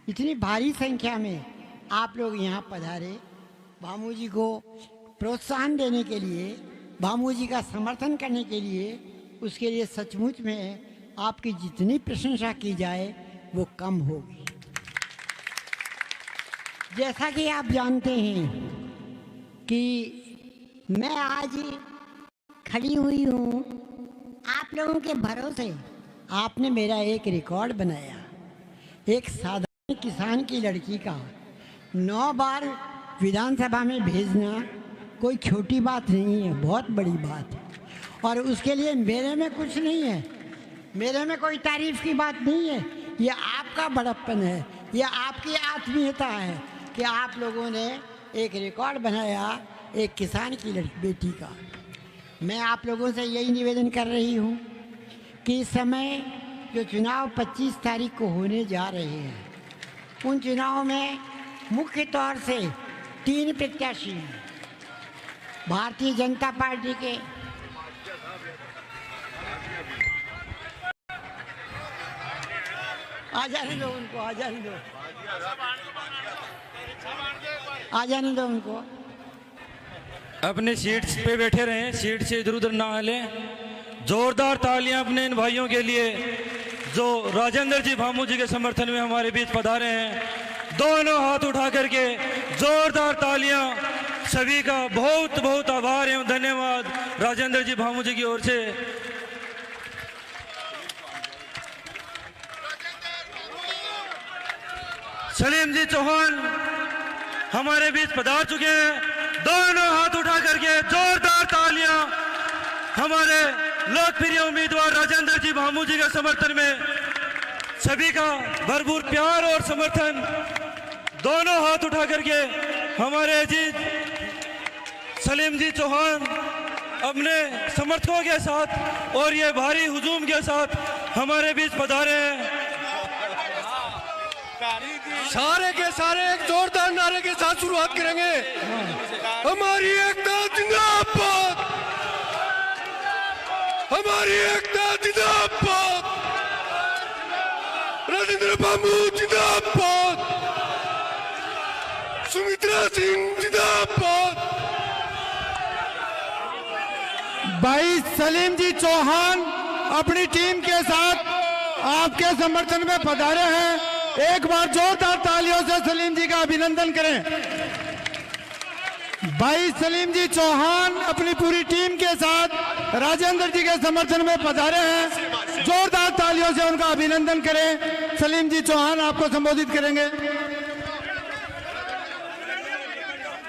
इतनी भारी संख्या में आप लोग यहाँ पधारे भामू जी को प्रोत्साहन देने के लिए, भामू जी का समर्थन करने के लिए, उसके लिए सचमुच में आपकी जितनी प्रशंसा की जाए वो कम होगी। जैसा कि आप जानते हैं कि मैं आज खड़ी हुई हूँ आप लोगों के भरोसे। आपने मेरा एक रिकॉर्ड बनाया, एक साधारण किसान की लड़की का 9 बार विधानसभा में भेजना कोई छोटी बात नहीं है, बहुत बड़ी बात है। और उसके लिए मेरे में कुछ नहीं है, मेरे में कोई तारीफ की बात नहीं है। ये आपका बड़प्पन है, ये आपकी आत्मीयता है कि आप लोगों ने एक रिकॉर्ड बनाया एक किसान की बेटी का। मैं आप लोगों से यही निवेदन कर रही हूँ कि इस समय जो चुनाव 25 तारीख को होने जा रहे हैं, उन चुनाव में मुख्य तौर से 3 प्रत्याशी हैं। भारतीय जनता पार्टी के आ जाने दो उनको, आ जाने दो, आ जाने दो उनको। अपने सीट पे बैठे रहें, सीट से इधर उधर ना हिलें। जोरदार तालियां अपने इन भाइयों के लिए जो राजेंद्र जी भामू जी के समर्थन में हमारे बीच पधारे हैं। दोनों हाथ उठा करके जोरदार तालियां। सभी का बहुत बहुत आभार एवं धन्यवाद राजेंद्र जी भामू जी की ओर से। सलीम जी चौहान हमारे बीच पधार चुके हैं। दोनों हाथ उठा करके जोरदार तालियां हमारे लोकप्रिय उम्मीदवार राजेंद्र जी भामू जी के समर्थन में। सभी का भरपूर प्यार और समर्थन। दोनों हाथ उठा करके हमारे अजीत सलीम जी चौहान अपने समर्थकों के साथ और ये भारी हुजूम के साथ हमारे बीच पधारे हैं। सारे के सारे एक जोरदार नारे के साथ शुरुआत करेंगे। हमारी एकता जिंदाबाद, हमारी एकता जिंदाबाद, राजेंद्र भामू जिंदाबाद, सुमित्रा सिंह जिंदाबाद। भाई सलीम जी चौहान अपनी टीम के साथ आपके समर्थन में पधारे हैं। एक बार जोरदार तालियों से सलीम जी का अभिनंदन करें। भाई सलीम जी चौहान अपनी पूरी टीम के साथ राजेंद्र जी के समर्थन में पधारे हैं। जोरदार तालियों से उनका अभिनंदन करें। सलीम जी चौहान आपको संबोधित करेंगे।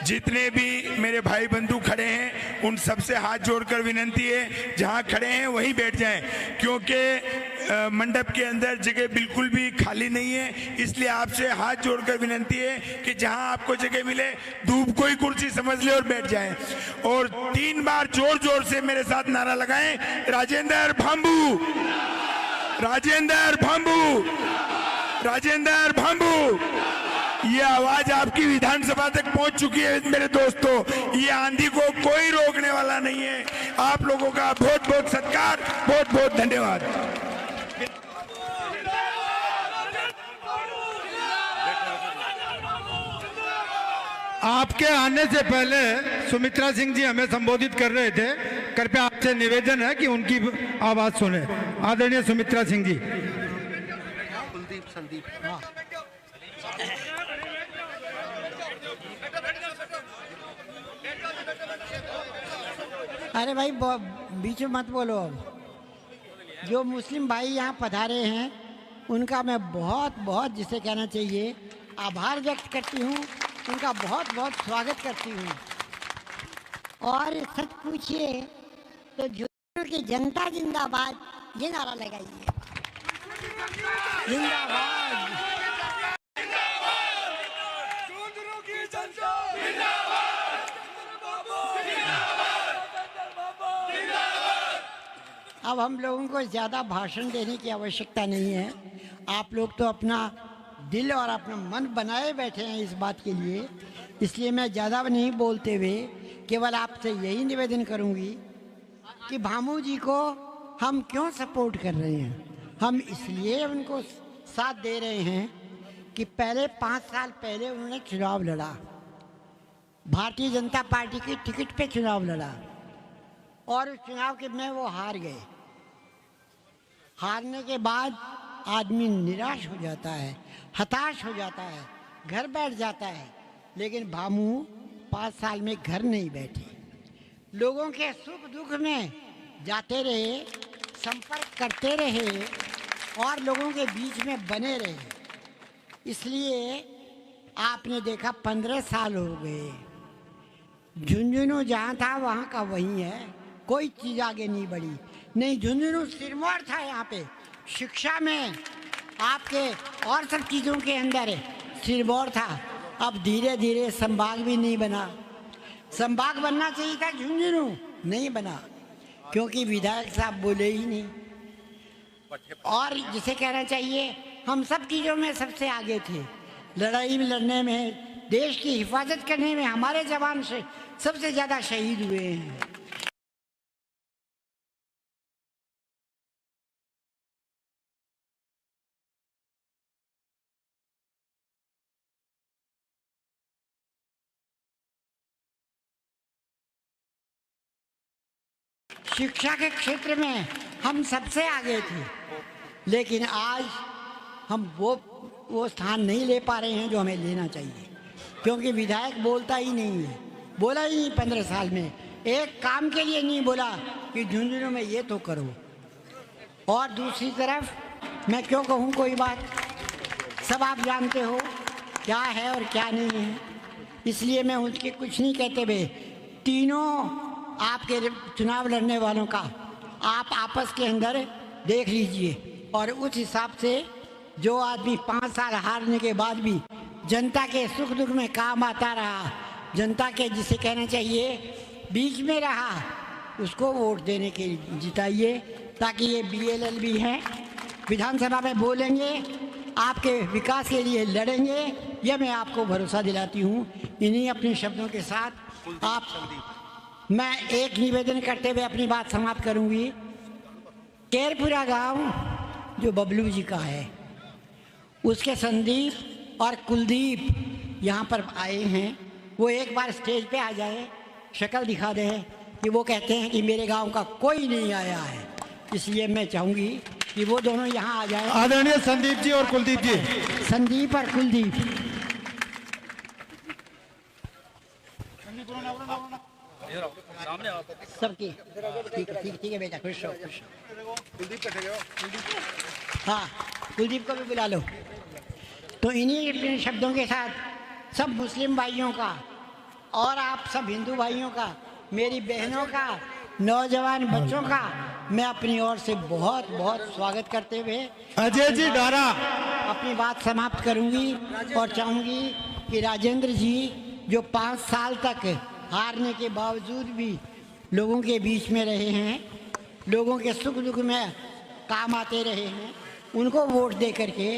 जितने भी मेरे भाई बंधु खड़े हैं उन सबसे हाथ जोड़कर विनती है, जहां खड़े हैं वहीं बैठ जाएं, क्योंकि मंडप के अंदर जगह बिल्कुल भी खाली नहीं है। इसलिए आपसे हाथ जोड़कर विनती है कि जहां आपको जगह मिले धूप कोई कुर्सी समझ ले और बैठ जाएं। और 3 बार जोर जोर से मेरे साथ नारा लगाएं, राजेंद्र भामू, राजेंद्र भामू, राजेंद्र भामू। ये आवाज आपकी विधानसभा तक पहुंच चुकी है मेरे दोस्तों। ये आंधी को कोई रोकने वाला नहीं है। आप लोगों का बहुत बहुत सत्कार, बहुत बहुत धन्यवाद। आपके आने से पहले सुमित्रा सिंह जी हमें संबोधित कर रहे थे। कृपया आपसे निवेदन है कि उनकी आवाज सुने। आदरणीय सुमित्रा सिंह जी। अरे भाई बीच में मत बोलो। अब जो मुस्लिम भाई यहाँ पधारे हैं उनका मैं बहुत बहुत, जिसे कहना चाहिए, आभार व्यक्त करती हूँ। उनका बहुत बहुत स्वागत करती हूँ। और सच पूछिए तो जोधपुर की जनता जिंदाबाद ये नारा लगाइए, जिंदाबाद। अब हम लोगों को ज़्यादा भाषण देने की आवश्यकता नहीं है। आप लोग तो अपना दिल और अपना मन बनाए बैठे हैं इस बात के लिए। इसलिए मैं ज़्यादा नहीं बोलते हुए केवल आपसे यही निवेदन करूंगी कि भामू जी को हम क्यों सपोर्ट कर रहे हैं। हम इसलिए उनको साथ दे रहे हैं कि पहले 5 साल पहले उन्होंने चुनाव लड़ा, भारतीय जनता पार्टी की टिकट पे चुनाव लड़ा और उस चुनाव के में वो हार गए। हारने के बाद आदमी निराश हो जाता है, हताश हो जाता है, घर बैठ जाता है। लेकिन भामू 5 साल में घर नहीं बैठे, लोगों के सुख दुख में जाते रहे, संपर्क करते रहे और लोगों के बीच में बने रहे। इसलिए आपने देखा 15 साल हो गए, झुंझुनू जहाँ था वहाँ का वहीं है, कोई चीज़ आगे नहीं बढ़ी। नहीं, झुंझुनू सिरमौर था यहाँ पे, शिक्षा में आपके और सब चीज़ों के अंदर सिरमौर था। अब धीरे धीरे संभाग भी नहीं बना। संभाग बनना चाहिए था, झुंझुनू नहीं बना क्योंकि विधायक साहब बोले ही नहीं। और जिसे कहना चाहिए हम सब चीज़ों में सबसे आगे थे, लड़ाई में लड़ने में, देश की हिफाजत करने में हमारे जवान से सबसे ज़्यादा शहीद हुए हैं। शिक्षा के क्षेत्र में हम सबसे आगे थे, लेकिन आज हम वो स्थान नहीं ले पा रहे हैं जो हमें लेना चाहिए, क्योंकि विधायक बोलता ही नहीं है, बोला ही नहीं 15 साल में, एक काम के लिए नहीं बोला कि झुंझुनू में ये तो करो। और दूसरी तरफ मैं क्यों कहूँ कोई बात, सब आप जानते हो क्या है और क्या नहीं है, इसलिए मैं उसके कुछ नहीं कहते हुए तीनों आपके चुनाव लड़ने वालों का आप आपस के अंदर देख लीजिए और उस हिसाब से जो आदमी 5 साल हारने के बाद भी जनता के सुख दुख में काम आता रहा, जनता के जिसे कहना चाहिए बीच में रहा, उसको वोट देने के लिए जिताइए, ताकि ये BLL भी हैं, विधानसभा में बोलेंगे, आपके विकास के लिए लड़ेंगे। यह मैं आपको भरोसा दिलाती हूँ। इन्हीं अपने शब्दों के साथ मैं एक निवेदन करते हुए अपनी बात समाप्त करूंगी। केरपुरा गांव जो बबलू जी का है, उसके संदीप और कुलदीप यहाँ पर आए हैं, वो एक बार स्टेज पे आ जाए, शक्ल दिखा दें कि वो कहते हैं कि मेरे गांव का कोई नहीं आया है। इसलिए मैं चाहूँगी कि वो दोनों यहाँ आ जाए। आदरणीय संदीप जी और कुलदीप जी। संदीप और कुलदीप। सबकी ठीक है बेटा, खुश रहो। हाँ, कुलदीप को भी बुला लो। तो इन्हीं अपने शब्दों के साथ सब मुस्लिम भाइयों का और आप सब हिंदू भाइयों का, मेरी बहनों का, नौजवान बच्चों का मैं अपनी ओर से बहुत बहुत स्वागत करते हुए अजय जी डारा अपनी बात समाप्त करूंगी और चाहूंगी कि राजेंद्र जी जो 5 साल तक हारने के बावजूद भी लोगों के बीच में रहे हैं, लोगों के सुख दुख में काम आते रहे हैं, उनको वोट दे करके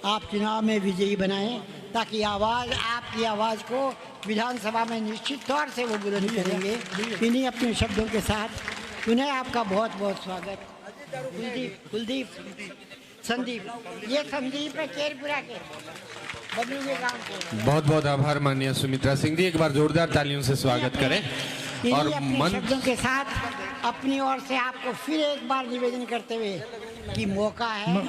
आप चुनाव में विजयी बनाएं, ताकि आपकी आवाज़ को विधानसभा में निश्चित तौर से वो बुलंद करेंगे। इन्हीं अपने शब्दों के साथ पुनः आपका बहुत बहुत स्वागत। कुलदीप संदीप, ये संदीप है केरपुरा के बबलू के गांव के। बहुत बहुत आभार माननीय सुमित्रा सिंह जी, एक बार जोरदार तालियों से स्वागत करें। और शब्दों के साथ अपनी ओर से आपको फिर एक बार निवेदन करते हुए कि मौका है,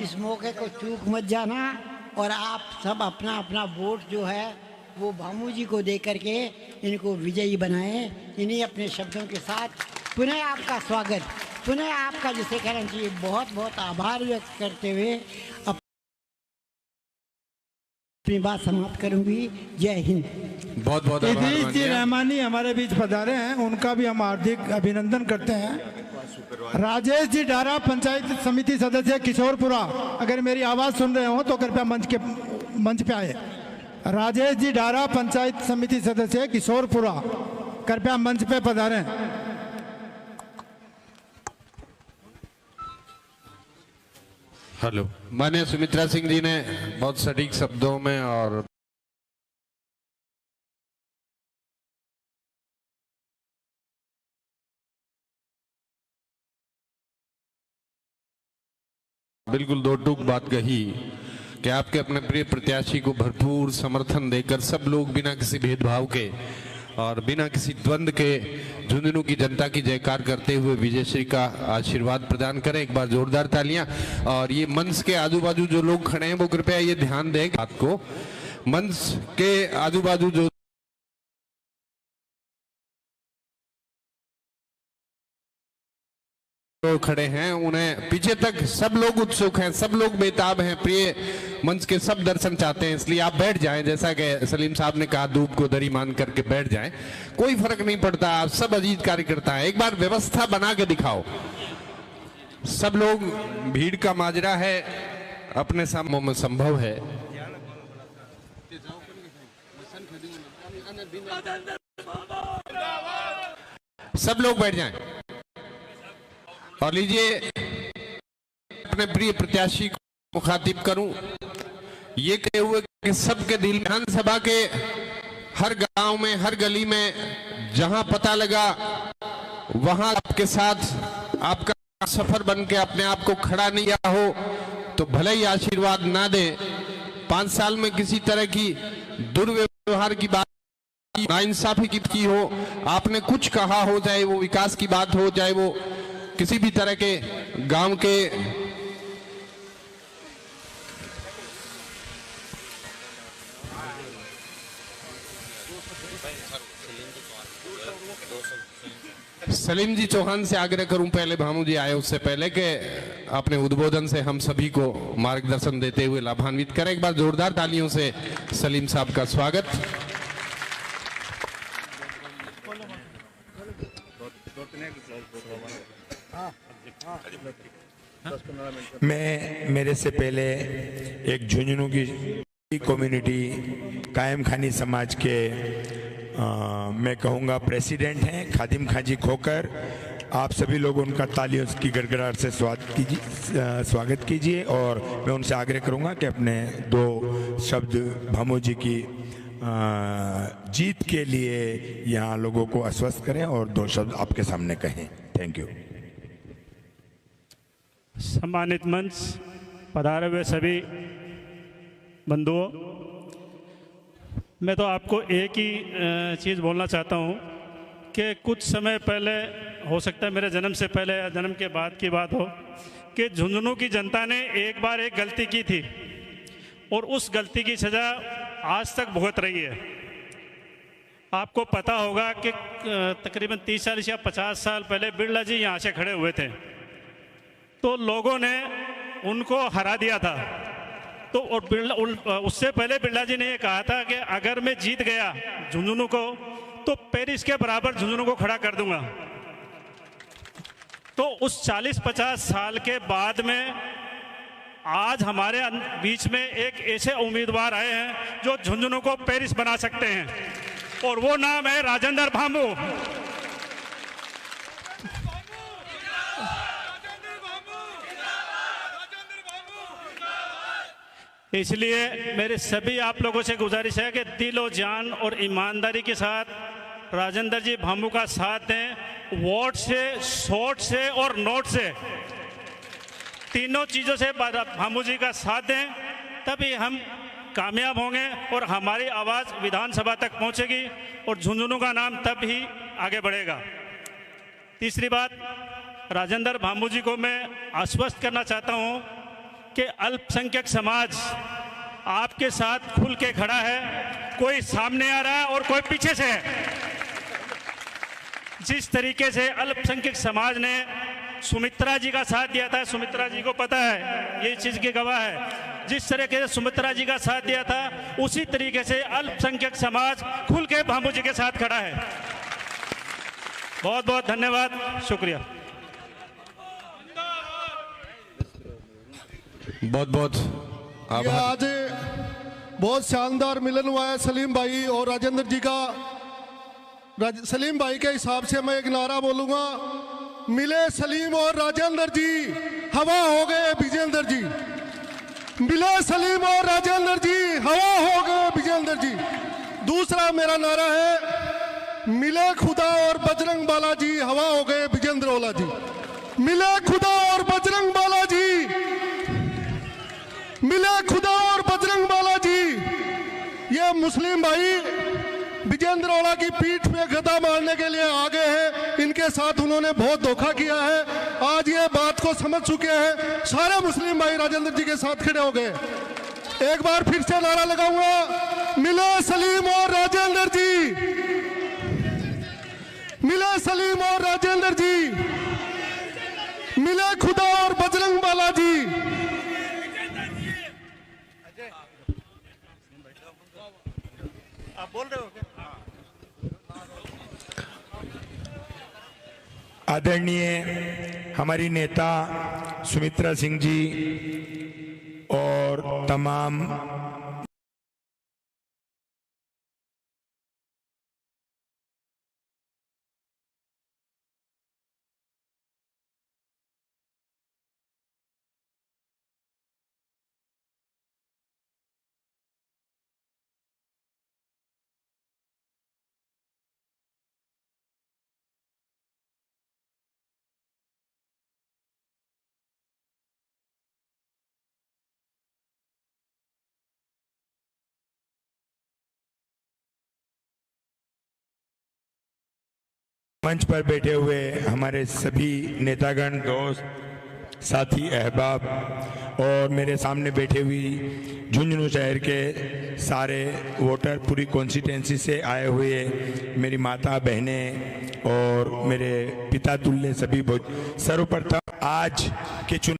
इस मौके को चूक मत जाना और आप सब अपना अपना वोट जो है वो भामू जी को दे करके इनको विजयी बनाएं। इन्हीं अपने शब्दों के साथ पुनः आपका स्वागत, पुनः आपका जिसे कहना चाहिए बहुत बहुत आभार व्यक्त करते हुए अपनी बात समाप्त करूंगी। जय हिंद। बहुत बहुत इदरीस जी रहमानी हमारे बीच पधारे हैं, उनका भी हम हार्दिक अभिनंदन करते हैं। राजेश जी डारा पंचायत समिति सदस्य किशोरपुरा, अगर मेरी आवाज़ सुन रहे हो तो कृपया मंच पे आए। राजेश जी डारा पंचायत समिति सदस्य किशोरपुरा, कृपया मंच पे पधारें। हेलो। माननीय सुमित्रा सिंह जी ने बहुत सटीक शब्दों में और बिल्कुल दो टूक बात कही कि आपके अपने प्रिय प्रत्याशी को भरपूर समर्थन देकर सब लोग बिना किसी भेदभाव के और बिना किसी द्वंद्व के झुंझुनू की जनता की जयकार करते हुए विजयश्री का आशीर्वाद प्रदान करें। एक बार जोरदार तालियां। और ये मंच के आजू बाजू जो लोग खड़े हैं वो कृपया ये ध्यान दें बात को, मंच के आजू बाजू जो खड़े हैं उन्हें पीछे तक सब लोग उत्सुक हैं, सब लोग बेताब हैं, प्रिय मंच के सब दर्शन चाहते हैं। इसलिए आप बैठ जाएं, जैसा कि सलीम साहब ने कहा धूप को दरी मान करके बैठ जाएं, कोई फर्क नहीं पड़ता, आप सब अजीत कार्यकर्ता हैं। एक बार व्यवस्था बना के दिखाओ। सब लोग, भीड़ का माजरा है, अपने सामने में संभव है। सब लोग बैठ जाएं और लीजिए अपने प्रिय प्रत्याशी को मुखातिब करूं ये कहे हुए कि सबके दिल में, विधानसभा के हर गांव में, हर गली में जहां पता लगा वहां आपके साथ आपका सफर बन के अपने आप को खड़ा नहीं किया हो तो भले ही आशीर्वाद ना दे। 5 साल में किसी तरह की दुर्व्यवहार की बात, नाइंसाफी की हो, आपने कुछ कहा हो, चाहे वो विकास की बात हो, चाहे वो किसी भी तरह के गांव के सलीम जी चौहान से आग्रह करूं, पहले भामू जी आए उससे पहले कि अपने उद्बोधन से हम सभी को मार्गदर्शन देते हुए लाभान्वित करें। एक बार जोरदार तालियों से सलीम साहब का स्वागत। मैं मेरे से पहले एक झुंझुनू की कम्युनिटी कायम खानी समाज के मैं कहूँगा प्रेसिडेंट हैं खादिम खां जी खोकर। आप सभी लोग उनका तालियों की गड़गड़ाहट से स्वागत कीजिए और मैं उनसे आग्रह करूँगा कि अपने 2 शब्द भामू जी की जीत के लिए यहाँ लोगों को आश्वस्त करें और 2 शब्द आपके सामने कहें। Thank you. सम्मानित मंच, पधारे हुए सभी बंधुओं, मैं तो आपको एक ही चीज़ बोलना चाहता हूँ कि कुछ समय पहले, हो सकता है मेरे जन्म से पहले या जन्म के बाद की बात हो, कि झुंझुनू की जनता ने एक बार एक गलती की थी और उस गलती की सज़ा आज तक भुगत रही है। आपको पता होगा कि तकरीबन 30 या 50 साल पहले बिरला जी यहाँ से खड़े हुए थे तो लोगों ने उनको हरा दिया था। तो और उससे पहले बिरला जी ने ये कहा था कि अगर मैं जीत गया झुंझुनू को तो पेरिस के बराबर झुंझुनू को खड़ा कर दूंगा। तो उस 40-50 साल के बाद में आज हमारे बीच में एक ऐसे उम्मीदवार आए हैं जो झुंझुनू को पेरिस बना सकते हैं और वो नाम है राजेंद्र भामू। इसलिए मेरे सभी आप लोगों से गुजारिश है कि दिल और जान और ईमानदारी के साथ राजेंद्र जी भामू का साथ दें। वोट से, शॉट से और नोट से, तीनों चीज़ों से भामू जी का साथ दें, तभी हम कामयाब होंगे और हमारी आवाज़ विधानसभा तक पहुंचेगी और झुंझुनू का नाम तब ही आगे बढ़ेगा। तीसरी बात, राजेंद्र भामू जी को मैं आश्वस्त करना चाहता हूं कि अल्पसंख्यक समाज आपके साथ खुल के खड़ा है, कोई सामने आ रहा है और कोई पीछे से है। जिस तरीके से अल्पसंख्यक समाज ने सुमित्रा जी का साथ दिया था, सुमित्रा जी को पता है, ये चीज़ की गवाह है, जिस तरीके से सुमित्रा जी का साथ दिया था उसी तरीके से अल्पसंख्यक समाज खुल के भामू जी के साथ खड़ा है। बहुत बहुत धन्यवाद, शुक्रिया। बहुत बहुत ये आज बहुत शानदार मिलन हुआ है सलीम भाई और राजेंद्र जी का। सलीम भाई के हिसाब से मैं एक नारा बोलूंगा, मिले सलीम और राजेंद्र जी, हवा हो गए विजेंद्र जी। मिले सलीम और राजेंद्र जी, हवा हो गए विजेंद्र जी। दूसरा मेरा नारा है, मिले खुदा और बजरंग बाला जी, हवा हो गए विजेंद्र ओला जी। मिले खुदा और बजरंग बाला जी, मिले खुदा और मुस्लिम भाई विजेंद्रवाला की पीठ पे गदा मारने के लिए आगे हैं। इनके साथ उन्होंने बहुत धोखा किया है। आज ये बात को समझ चुके हैं। सारे मुस्लिम भाई राजेंद्र जी के साथ खड़े हो गए। एक बार फिर से नारा लगाऊंगा, मिले सलीम और राजेंद्र जी, मिले सलीम और राजेंद्र जी, मिले खुदा और बजरंग बालाजी। आप बोल रहे हो क्या? आदरणीय हमारी नेता सुमित्रा सिंह जी और तमाम मंच पर बैठे हुए हमारे सभी नेतागण, दोस्त, साथी, अहबाब और मेरे सामने बैठे हुई झुंझुनू शहर के सारे वोटर, पूरी कॉन्स्टिट्यूंसी से आए हुए मेरी माता, बहनें और मेरे पिता तुल्य सभी, बहुत सर्वप्रथम आज के चुनाव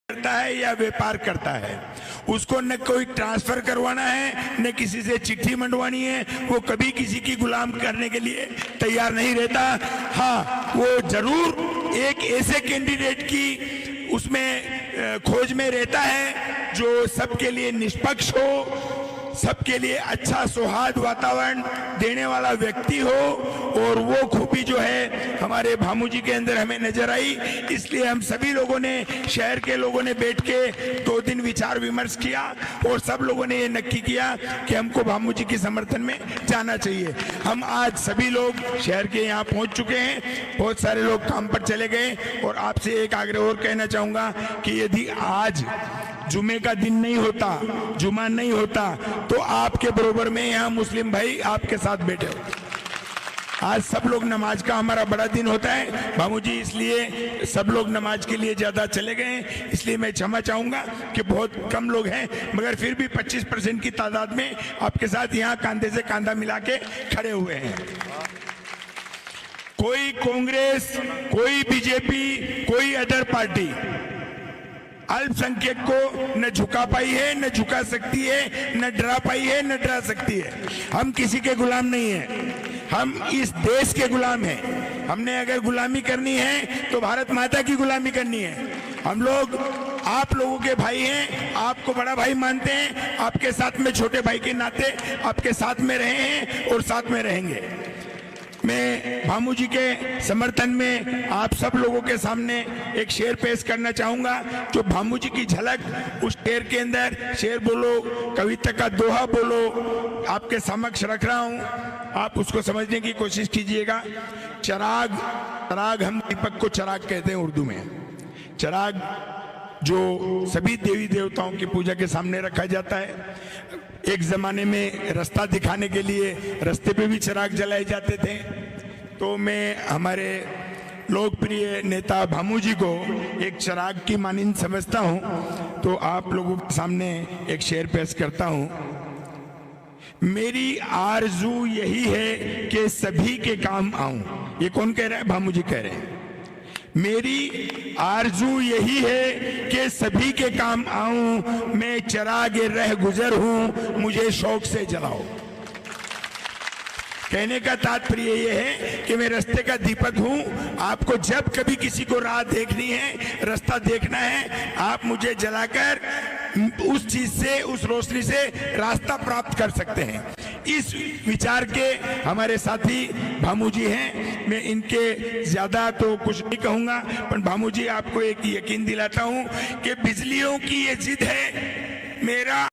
करता है या व्यापार करता है, उसको न कोई ट्रांसफर करवाना है, न किसी से चिट्ठी मंडवानी है। वो कभी किसी की गुलाम करने के लिए तैयार नहीं रहता। हाँ, वो जरूर एक ऐसे कैंडिडेट की उसमें खोज में रहता है जो सबके लिए निष्पक्ष हो, सबके लिए अच्छा सौहार्द वातावरण देने वाला व्यक्ति हो। और वो खूबी जो है हमारे भामू जी के अंदर हमें नजर आई। इसलिए हम सभी लोगों ने, शहर के लोगों ने बैठ के 2 दिन विचार विमर्श किया और सब लोगों ने ये नक्की किया कि हमको भामू जी के समर्थन में जाना चाहिए। हम आज सभी लोग शहर के यहाँ पहुंच चुके हैं, बहुत सारे लोग काम पर चले गए। और आपसे एक आग्रह और कहना चाहूंगा कि यदि आज जुमे का दिन नहीं होता, जुमा नहीं होता, तो आपके बरोबर में यहाँ मुस्लिम भाई आपके साथ बैठे हो। आज सब लोग नमाज का हमारा बड़ा दिन होता है भामू जी, इसलिए सब लोग नमाज के लिए ज्यादा चले गए। इसलिए मैं क्षमा चाहूंगा कि बहुत कम लोग हैं, मगर फिर भी 25% की तादाद में आपके साथ यहाँ कंधे से कंधा मिला के खड़े हुए हैं। कोई कांग्रेस, कोई बीजेपी, कोई अदर पार्टी अल्पसंख्यक को न झुका पाई है, न झुका सकती है, न डरा पाई है, न डरा सकती है। हम किसी के गुलाम नहीं हैं, हम इस देश के गुलाम हैं। हमने अगर गुलामी करनी है तो भारत माता की गुलामी करनी है। हम लोग आप लोगों के भाई हैं, आपको बड़ा भाई मानते हैं, आपके साथ में छोटे भाई के नाते आपके साथ में रहे हैं और साथ में रहेंगे। मैं भामू जी के समर्थन में आप सब लोगों के सामने एक शेर पेश करना चाहूंगा, जो भामू जी की झलक उस शेर के अंदर, शेर बोलो, कविता का दोहा बोलो, आपके समक्ष रख रहा हूं। आप उसको समझने की कोशिश कीजिएगा। चिराग, हम दीपक को चिराग कहते हैं उर्दू में। चिराग जो सभी देवी देवताओं की पूजा के सामने रखा जाता है। एक जमाने में रास्ता दिखाने के लिए रास्ते पे भी चिराग जलाए जाते थे। तो मैं हमारे लोकप्रिय नेता भामू जी को एक चिराग की मानिंद समझता हूं। तो आप लोगों के सामने एक शेर पेश करता हूं। मेरी आरजू यही है कि सभी के काम आऊं। ये कौन कह रहा है? भामू जी कह रहे हैं। मेरी आरजू यही है कि सभी के काम आऊं, मैं चिराग रह गुजर हूं, मुझे शौक से जलाओ। कहने का तात्पर्य यह है कि मैं रास्ते का दीपक हूं। आपको जब कभी किसी को राह देखनी है, रास्ता देखना है, आप मुझे जलाकर उस चीज से, उस रोशनी से रास्ता प्राप्त कर सकते हैं। इस विचार के हमारे साथी भामू जी हैं। मैं इनके ज्यादा तो कुछ नहीं कहूंगा, पर भामू जी आपको एक यकीन दिलाता हूं कि बिजलियों की ये जिद है। मेरा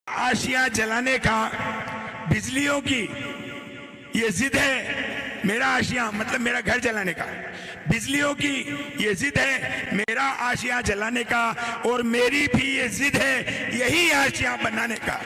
आशियां जलाने का बिजलियों की ये जिद है। मेरा आशियां मतलब मेरा घर जलाने का, बिजलियों की ये जिद है मेरा आशियां जलाने का, और मेरी भी ये जिद है यही आशियां बनाने का।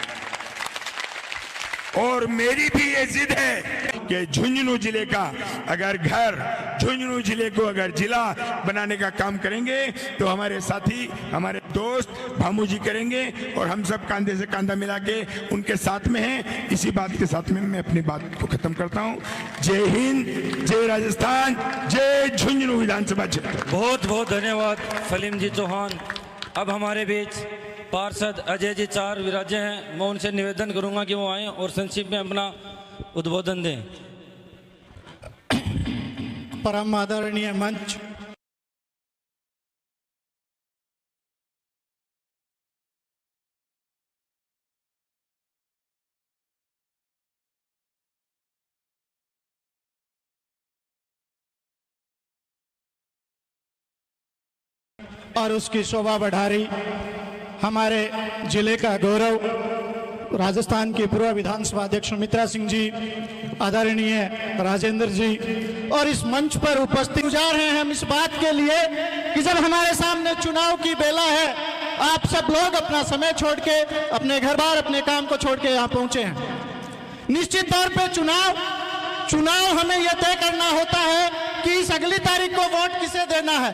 और मेरी भी ये जिद है कि झुंझुनू जिले का अगर घर, झुंझुनू जिले को अगर जिला बनाने का काम करेंगे तो हमारे साथी, हमारे दोस्त भामू जी करेंगे, और हम सब कंधे से कंधा मिला के उनके साथ में हैं। इसी बात के साथ में मैं अपनी बात को खत्म करता हूं। जय हिंद, जय राजस्थान, जय झुंझुनू विधानसभा क्षेत्र। बहुत बहुत धन्यवाद सलीम जी चौहान। अब हमारे बीच पार्षद अजय जी चार विराजे हैं। मैं उनसे निवेदन करूंगा कि वो आए और संक्षिप्त में अपना उद्बोधन दें। परम आदरणीय मंच, और उसकी शोभा बढ़ा रही हमारे जिले का गौरव राजस्थान के पूर्व विधानसभा अध्यक्ष सुमित्रा सिंह जी, आदरणीय राजेंद्र जी, और इस मंच पर उपस्थित गुजार हैं हम इस बात के लिए कि जब हमारे सामने चुनाव की बेला है, आप सब लोग अपना समय छोड़ के, अपने घर बार, अपने काम को छोड़ के यहाँ पहुंचे हैं। निश्चित तौर पे चुनाव हमें यह तय करना होता है कि इस अगली तारीख को वोट किसे देना है।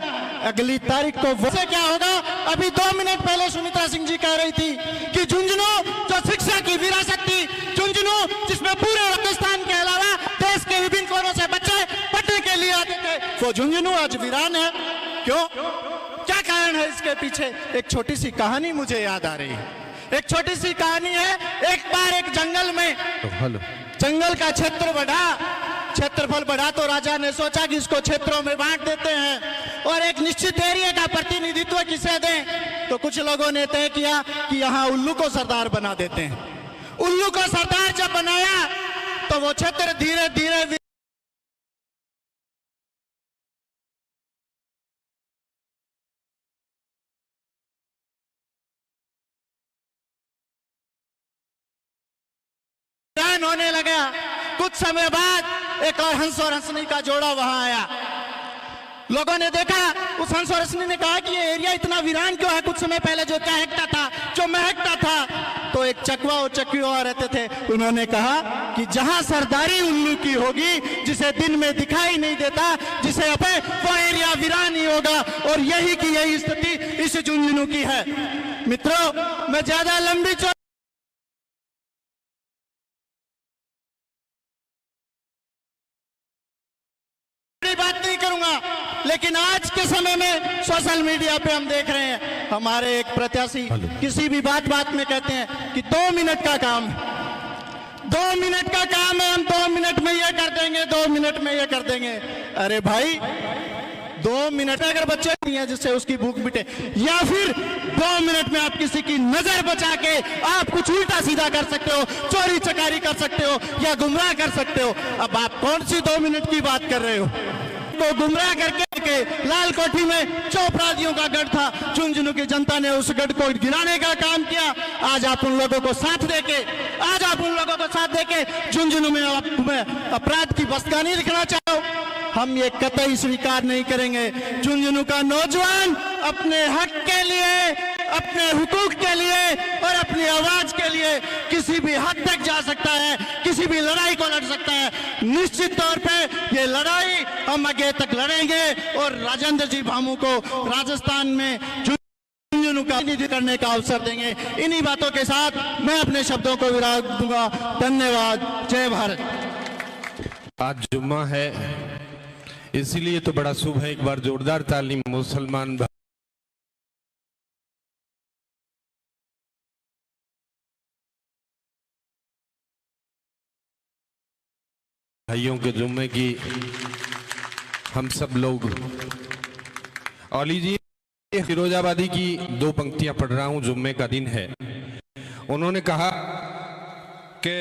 अगली तारीख को वोट से क्या होगा? अभी 2 मिनट पहले सुमित्रा सिंह जी कह रही थी कि झुंझुनू जो शिक्षा की विरासत थी, झुंझुनू जिसमें पूरे राजस्थान के अलावा देश के विभिन्न कोनों से बच्चे पढ़ने के लिए आते थे, वो झुंझुनू आज वीरान है। क्यों? क्या कारण है इसके पीछे? एक छोटी सी कहानी मुझे याद आ रही है। एक छोटी सी कहानी है। एक बार एक जंगल में, जंगल का क्षेत्रफल बढ़ा तो राजा ने सोचा कि इसको क्षेत्रों में बांट देते हैं और एक निश्चित एरिया का प्रतिनिधित्व किसे दें। तो कुछ लोगों ने तय किया कि यहाँ उल्लू को सरदार बना देते हैं। उल्लू को सरदार जब बनाया तो वो क्षेत्र धीरे धीरे होने लगा। कुछ समय बाद एक और हंस और हंसनी का जोड़ा वहां आया। लोगों ने देखा, उस हंस और हंसनी ने कहा कि ये एरिया इतना वीरान क्यों है? कुछ समय पहले जो चहकता था, जो महकता था। तो एक चकवा और चक्की वहां रहते थे, उन्होंने कहा कि जहां सरदारी उल्लू की होगी, जिसे दिन में दिखाई नहीं देता, जिसे अपे वो एरिया वीरान ही होगा। और यही की यही स्थिति इस झुंझुनू की है। मित्रों, मैं ज्यादा लंबी बात नहीं करूंगा, लेकिन आज के समय में सोशल मीडिया पे हम देख रहे हैं हमारे एक प्रत्याशी किसी भी बात में कहते हैं कि 2 मिनट का काम है, 2 मिनट का काम है, हम 2 मिनट में ये कर देंगे, 2 मिनट में ये कर देंगे। अरे भाई, 2 मिनट में अगर बच्चे नहीं है जिससे उसकी भूख मिटे, या फिर 2 मिनट में आप किसी की नजर बचा के आप कुछ उल्टा सीधा कर सकते हो, चोरी चकारी कर सकते हो या गुमराह कर सकते हो। अब आप कौन सी 2 मिनट की बात कर रहे हो? को गुमराह करके लाल कोठी में जो अपराधियों का गढ़ था, झुंझुनू की जनता ने उस गढ़ को गिराने का काम किया। आज आप उन लोगों को साथ देके झुंझुनू में अपराध की बस्तानी लिखना चाहो, हम ये कतई स्वीकार नहीं करेंगे। झुंझुनू का नौजवान अपने हक के लिए, अपने हुकूक के लिए और अपनी आवाज के लिए किसी भी हद तक जा सकता है, किसी भी लड़ाई को लड़ सकता है। निश्चित तौर पे ये लड़ाई हम आगे तक लड़ेंगे और राजेंद्र जी भामू को राजस्थान में झुंझुनू का प्रतिनिधित्व करने का अवसर देंगे। इन्हीं बातों के साथ मैं अपने शब्दों को विराम दूंगा। धन्यवाद। जय भारत। आज जुम्मा है, इसीलिए तो बड़ा शुभ है। एक बार जोरदार तालीम मुसलमान भाइयों के जुम्मे की हम सब लोग। और लीजिए फिरोजाबादी की 2 पंक्तियां पढ़ रहा हूं, जुम्मे का दिन है। उन्होंने कहा कि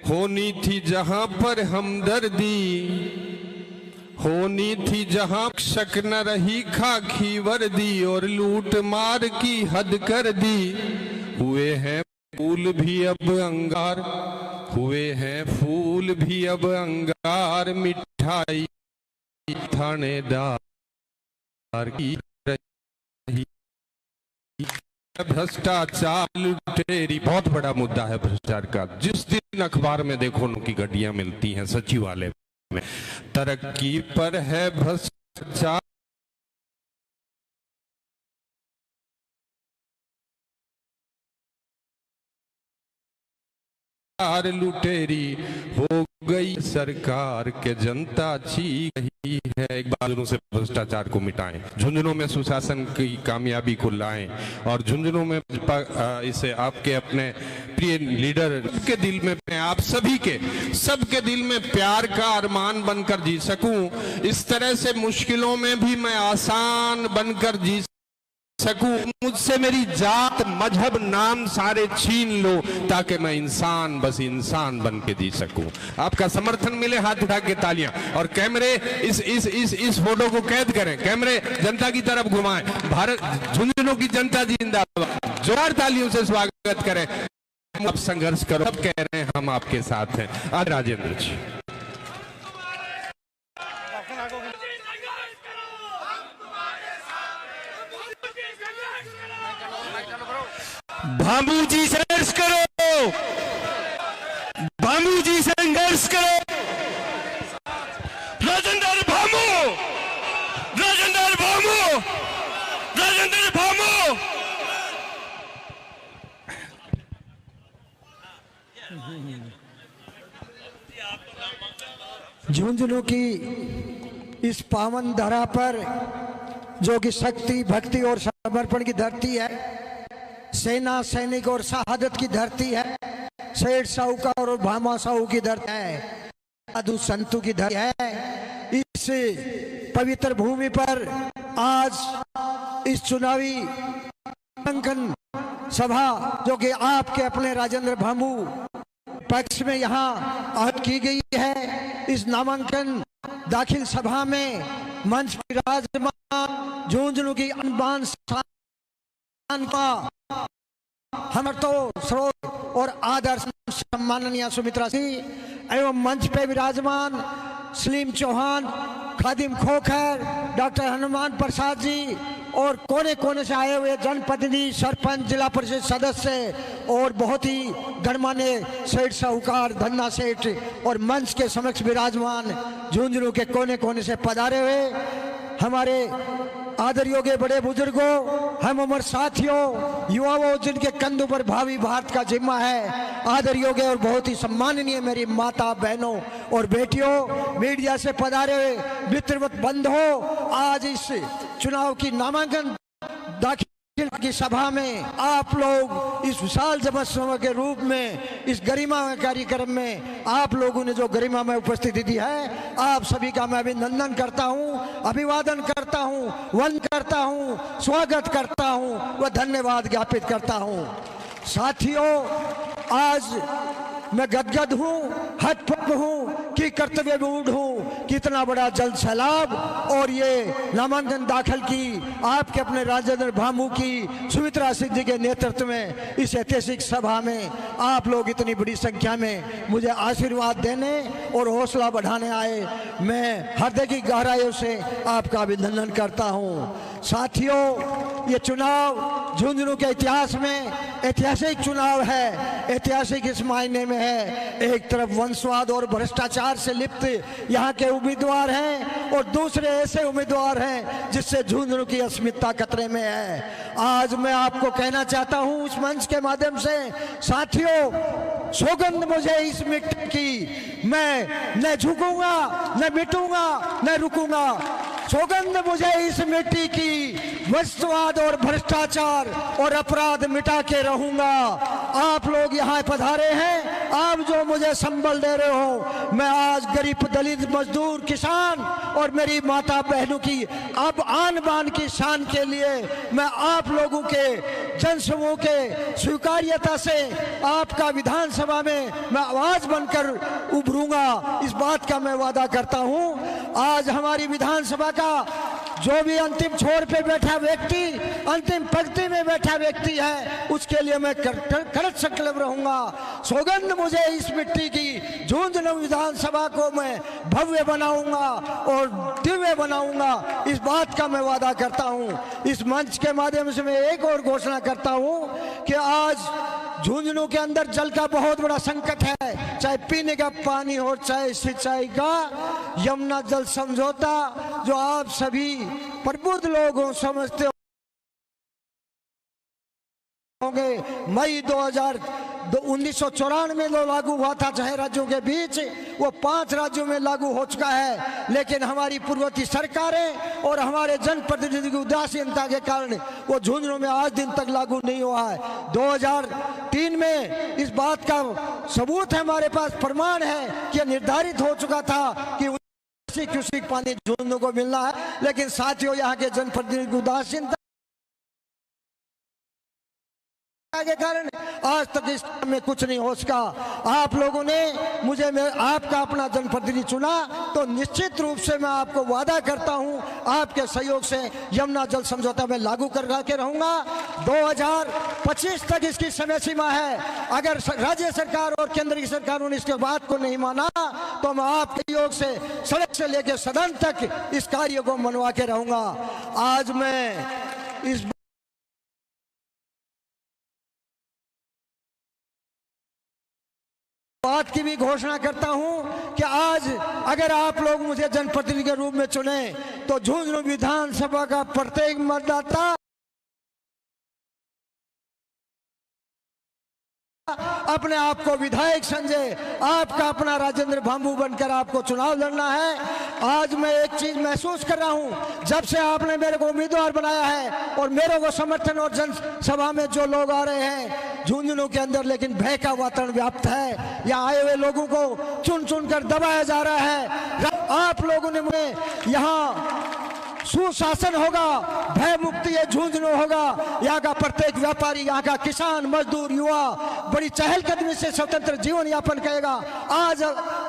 होनी थी जहां पर हमदर्दी, होनी थी जहां शक न रही खाकी वर्दी, और लूट मार की हद कर दी। हुए हैं फूल भी अब अंगार, हुए हैं फूल भी अब अंगार, मिठाई थानेदार की रही। भ्रष्टाचार लुटेरी, बहुत बड़ा मुद्दा है भ्रष्टाचार का। जिस दिन अखबार में देखो उनकी गड्डियां मिलती हैं सचिवालय में। तरक्की पर है भ्रष्टाचार, लुटेरी हो गई सरकार के, जनता ची रही है। एक बार से भ्रष्टाचार को मिटाएं, झुंझुनू में सुशासन की कामयाबी को लाएं, और झुंझुनू में इसे आपके अपने प्रिय लीडर के दिल में, आप सभी के सबके दिल में प्यार का अरमान बनकर जी सकूं। इस तरह से मुश्किलों में भी मैं आसान बनकर जी सकूं। मुझसे मेरी जात मजहब नाम सारे छीन लो, ताकि मैं इंसान, बस इंसान बन के जी सकूं। आपका समर्थन मिले, हाथ उठा के तालियां। और कैमरे इस फोटो को कैद करें, कैमरे जनता की तरफ घुमाएं। भारत झुंझुनू की जनता जिंदाबाद, जोरदार तालियों से स्वागत करें। अब संघर्ष करो, सब कह रहे हैं हम आपके साथ हैं। आज राजेंद्र जी भामू जी संघर्ष करो, भामू जी संघर्ष करो। राजेंद्र भामू, राजेंद्र भामू, राजेंद्र भामू। झुंझुनू की इस पावन धरा पर, जो कि शक्ति, भक्ति और समर्पण की धरती है, सेना, सैनिक और शहादत की धरती है, सेठ साहूकार और भामा साहू की धरती है, साधु संतों की धरती है। इस पवित्र भूमि पर आज इस चुनावी नामांकन सभा, जो कि आपके अपने राजेंद्र भामू पक्ष में यहाँ आहत की गई है, इस नामांकन दाखिल सभा में मंच पर विराजमान झुंझुनू की अनबान का हम तो स्रोत और आदर सम्माननीय सुमित्रा सिंह एवं मंच पे विराजमान सलीम चौहान, खादिम खोखर, डॉक्टर हनुमान प्रसाद जी, और कोने कोने से आए हुए जनप्रतिनिधि, सरपंच, जिला परिषद सदस्य और बहुत ही गणमान्य सेठ साहूकार, धन्ना सेठ, और मंच के समक्ष विराजमान झुंझुनू के कोने कोने से पधारे हुए हमारे आदर योग्य बड़े बुजुर्गों, हम उम्र साथियों, युवाओं, जिनके कंधों पर भावी भारत का जिम्मा है, आदर योग्य और बहुत ही सम्माननीय मेरी माता, बहनों और बेटियों, मीडिया से पधारे हुए मित्रवत बंधुओं, आज इस चुनाव की नामांकन दाखिल की सभा में आप लोग इस विशाल जनसमूह के रूप में, इस गरिमामय कार्यक्रम में आप लोगों ने जो गरिमा में उपस्थिति दी है, आप सभी का मैं अभिनंदन करता हूं, अभिवादन करता हूं, वंदन करता हूं, स्वागत करता हूं व धन्यवाद ज्ञापित करता हूं। साथियों, आज मैं गदगद हूं, हतप्रभ हूं कि कर्तव्य मूढ़ हूं, कितना बड़ा जल सैलाब, और ये नामांकन दाखिल की आपके अपने राजेंद्र भामू की सुमित्रा सिंह जी के नेतृत्व में इस ऐतिहासिक सभा में आप लोग इतनी बड़ी संख्या में मुझे आशीर्वाद देने और हौसला बढ़ाने आए, मैं हृदय की गहराइयों से आपका अभिनंदन करता हूं। साथियों, ये चुनाव झुंझुनू के इतिहास में ऐतिहासिक चुनाव है। ऐतिहासिक इस मायने में है, एक तरफ वंशवाद और भ्रष्टाचार से लिप्त यहाँ के उम्मीदवार हैं और दूसरे ऐसे उम्मीदवार हैं जिससे झुंझुनू की अस्मिता खतरे में है। आज मैं आपको कहना चाहता हूँ इस मंच के माध्यम से, साथियों, सौगंध मुझे इस मिट्टी की, मैं न झुकूंगा, न मिटूंगा, न रुकूंगा। सौगंध मुझे इस मिट्टी की, वंशवाद और भ्रष्टाचार और अपराध मिटा के रहूंगा। आप लोग यहाँ पधारे हैं, आप जो मुझे संबल दे रहे हो, मैं आज गरीब दलित मजदूर किसान और मेरी माता बहनों की अब आन बान की शान के लिए मैं आप लोगों के जनसमूह के स्वीकार्यता से आपका विधानसभा में मैं आवाज बनकर उभरूंगा, इस बात का मैं वादा करता हूं। आज हमारी विधानसभा का जो भी अंतिम छोर पे बैठा व्यक्ति, अंतिम पंक्ति में बैठा व्यक्ति है, उसके लिए मैं करत संकल्प रहूंगा। सौगंध मुझे इस मिट्टी की झुंझुनू विधानसभा को मैं भव्य बनाऊंगा और दिव्य बनाऊंगा, इस बात का मैं वादा करता हूं। इस मंच के माध्यम से मैं एक और घोषणा करता हूं कि आज झुंझुनू के अंदर जल का बहुत बड़ा संकट है, चाहे पीने का पानी हो चाहे सिंचाई का। यमुना जल समझौता जो आप सभी प्रबुद्ध लोग समझते होंगे, मई 1994 में जो लागू हुआ था 6 राज्यों के बीच, वो 5 राज्यों में लागू हो चुका है। लेकिन हमारी पूर्ववर्ती सरकारें और हमारे जनप्रतिनिधि की उदासीनता के कारण वो झुंझुनू में आज दिन तक लागू नहीं हुआ है। 2003 में इस बात का सबूत है, हमारे पास प्रमाण है कि निर्धारित हो चुका था कि क्यूसेक पानी झुंझुनू को मिलना है। लेकिन साथियों, यहाँ के जनप्रतिनिधि की उदासीनता के कारण आज तक इस में कुछ नहीं हो सका। आप लोगों ने मुझे आपका अपना जनप्रतिनिधि चुना, तो निश्चित रूप से मैं आपको वादा करता हूं आपके सहयोग से यमुना जल समझौता में लागू करवा के रहूंगा। 2025 तक इसकी समय सीमा है। अगर राज्य सरकार और केंद्र की सरकारों ने इसके बात को नहीं माना तो मैं आपके सहयोग से सड़क से लेकर सदन तक इस कार्य को मनवा के रहूंगा। आज मैं इस बात की भी घोषणा करता हूं कि आज अगर आप लोग मुझे जनप्रतिनिधि के रूप में चुने तो झुंझुनू विधानसभा का प्रत्येक मतदाता अपने आप को विधायक संजय, आपका अपना राजेंद्र भांबू बनकर आपको चुनाव लड़ना है। आज मैं एक चीज महसूस कर रहा हूं, जब से आपने मेरे को उम्मीदवार बनाया है और मेरे को समर्थन और जनसभा में जो लोग आ रहे हैं झुंझुनू के अंदर, लेकिन भय का वातावरण व्याप्त है। यहाँ आए हुए लोगों को चुन चुन कर दबाया जा रहा है। आप लोगों ने मुझे यहाँ सुशासन होगा, भय मुक्ति ये झुंझुनू होगा। यहाँ का प्रत्येक व्यापारी, यहाँ का किसान, मजदूर, युवा बड़ी चहलकदमी से स्वतंत्र जीवन यापन करेगा। आज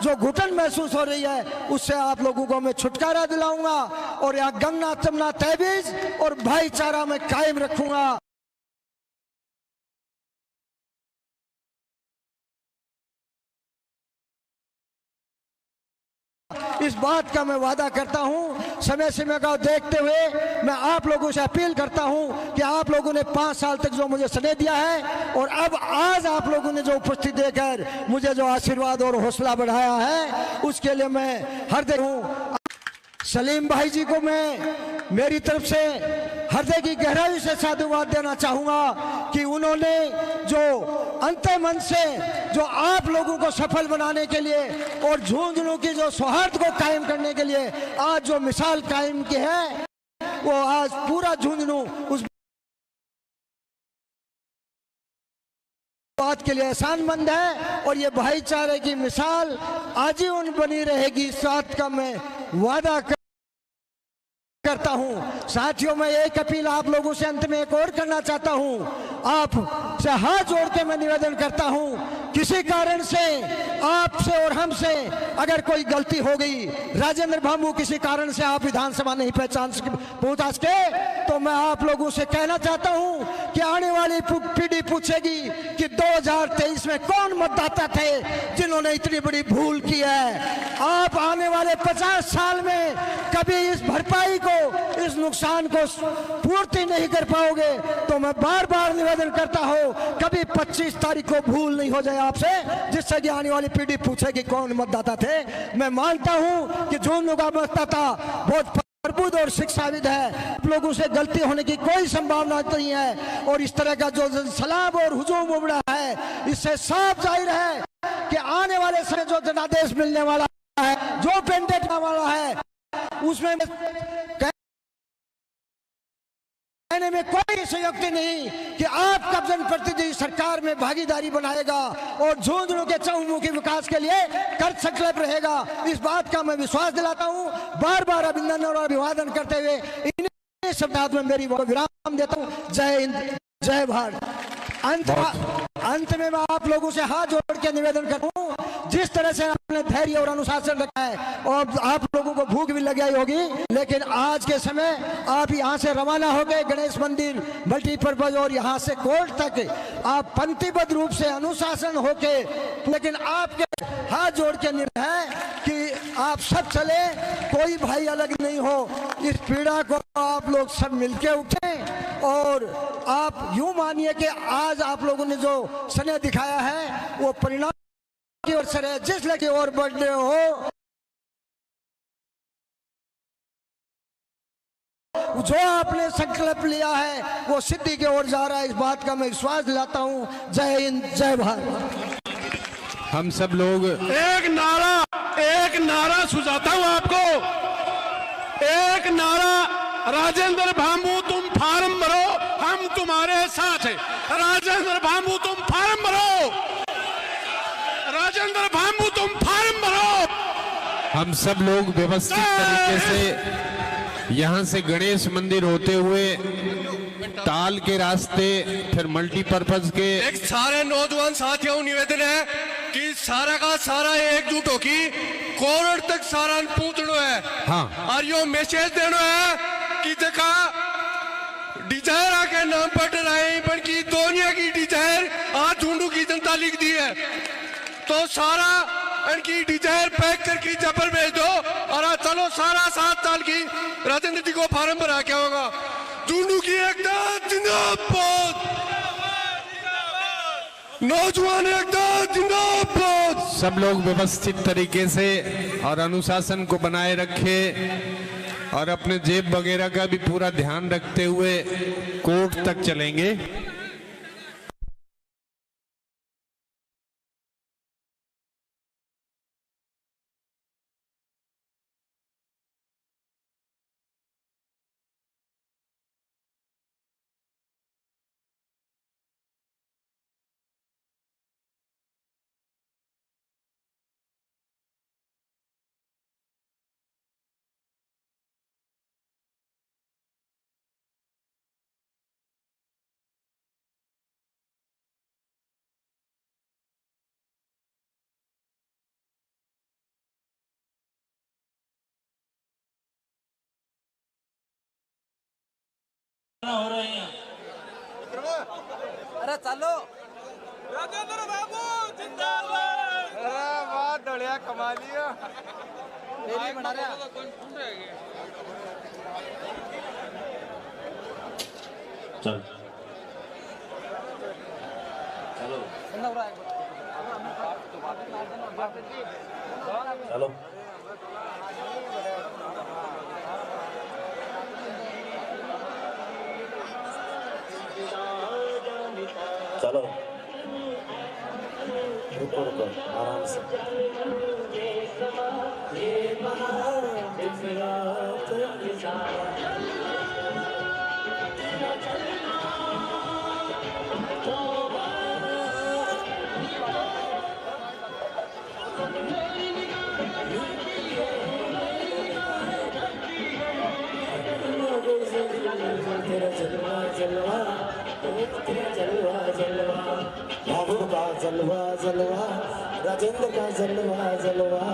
जो घुटन महसूस हो रही है उससे आप लोगों को मैं छुटकारा दिलाऊंगा और यहाँ गंगा तमना तहबीज और भाईचारा में कायम रखूंगा। इस बात का मैं वादा करता हूं। समय समय का देखते हुए मैं आप लोगों से अपील करता हूं कि आप लोगों ने 5 साल तक जो मुझे स्नेह दिया है और अब आज आप लोगों ने जो उपस्थिति देकर मुझे जो आशीर्वाद और हौसला बढ़ाया है, उसके लिए मैं हृदय हूं। सलीम भाई जी को मैं मेरी तरफ से हृदय की गहराई से साधुवाद देना चाहूंगा कि उन्होंने जो अंतर्मन से जो आप लोगों को सफल बनाने के लिए और झुंझुनू की जो सौहार्द को कायम करने के लिए आज जो मिसाल कायम की है, वो आज पूरा झुंझुनू उस बात के लिए एहसानमंद है और ये भाईचारे की मिसाल आजीवन बनी रहेगी। इस बात का मैं वादा करता हूं। साथियों, मैं एक अपील आप लोगों से अंत में एक और करना चाहता हूं। आप से हाथ जोड़ के मैं निवेदन करता हूं, किसी कारण से आपसे और हमसे अगर कोई गलती हो गई, राजेंद्र भांबू किसी कारण से आप विधानसभा नहीं पहुंचा सके, तो मैं आप लोगों से कहना चाहता हूं कि आने वाली पीढ़ी पूछेगी कि 2023 में कौन मतदाता थे जिन्होंने इतनी बड़ी भूल की है। आप आने वाले 50 साल में कभी इस भरपाई को, इस नुकसान को पूर्ति नहीं कर पाओगे। तो मैं बार बार निवेदन करता हूं, कभी 25 तारीख को भूल नहीं हो जाए आपसे, जिससे कि आने वाली पीढ़ी पूछेगी कौन मतदाता थे। मैं मानता हूं कि झुंझुनू का मतदाता बहुत प्रबुद्ध और शिक्षाविद है, आप लोगों से गलती होने की कोई संभावना नहीं है। और इस तरह का जो सलाब और हुजूम उमड़ा है, इससे साफ जाहिर है कि आने वाले समय जो जनादेश मिलने वाला है, जो पेंडेट वाला है, उसमें कहने में कोई संयुक्ति नहीं कि आपका जनप्रतिनिधि सरकार में भागीदारी बनाएगा और झुंझुनू के चहुमुखी विकास के लिए कर संकल्प रहेगा। इस बात का मैं विश्वास दिलाता हूं। बार बार अभिनंदन और अभिवादन करते हुए इन शब्दात में मेरी विराम देता हूं। जय हिंद, जय भारत। अंत में मैं आप लोगों से हाथ जोड़ के निवेदन करता हूं, जिस तरह से आपने धैर्य और अनुशासन रखा है और आप लोगों को भूख भी लग गई होगी, लेकिन आज के समय आप यहां से रवाना हो गए गणेश मंदिर मल्टीपर्पज और यहां से कोर्ट तक आप पंक्तिबद्ध रूप से अनुशासन होके, लेकिन आपके हाथ जोड़ के निर्णय है कि आप सब चले, कोई भाई अलग नहीं हो। इस पीड़ा को आप लोग सब मिलके उठे और आप यूं मानिए कि आज आप लोगों ने जो स्नेह दिखाया है वो परिणाम की ओर से है। जिस लड़के और बढ़ने हो, जो आपने संकल्प लिया है वो सिद्धि की ओर जा रहा है। इस बात का मैं विश्वास दिलाता हूं। जय हिंद, जय भारत। हम सब लोग एक नारा सुझाता हूं आपको, एक नारा, राजेंद्र भांबू तुम फार्म भरो, हम तुम्हारे साथ हैं। राजेंद्र भांबू तुम फार्म भरो, राजेंद्र भांबू तुम फार्म भरो। हम सब लोग व्यवस्थित तरीके से यहाँ से गणेश मंदिर होते हुए ताल के रास्ते, फिर मल्टीपर्पज के एक सारे नौजवान साथियों को निवेदन है कि सारा का सारा एकजुट होगी कोर्ट तक सारा पहुंचना है। हाँ। और यो मैसेज देना है कि देखा डिजायर आके नाम पर डराए, बल्कि दुनिया की डिजायर आज झुंझुनू की जनता लिख दी है, तो सारा इनकी डिजायर पैक करके जबर भेज दो और आज चलो सारा 7 साल की राजेंद्र जी को फार्म भरा के होगा। झुंझुनू की एकता जिंदाबाद, नौजवान एकता जिंदाबाद। सब लोग व्यवस्थित तरीके से और अनुशासन को बनाए रखे और अपने जेब वगैरह का भी पूरा ध्यान रखते हुए कोर्ट तक चलेंगे। हो रहे हैं। अरे चलो राजेंद्र बाबू जिंदाबाद। अरे वाह दड़िया कमा लिया, डेली बना रहा। चल चलो चलो रुको रुको आराम से। बाबू का जलवा जलवा, राजेंद्र का जलवा जलवा।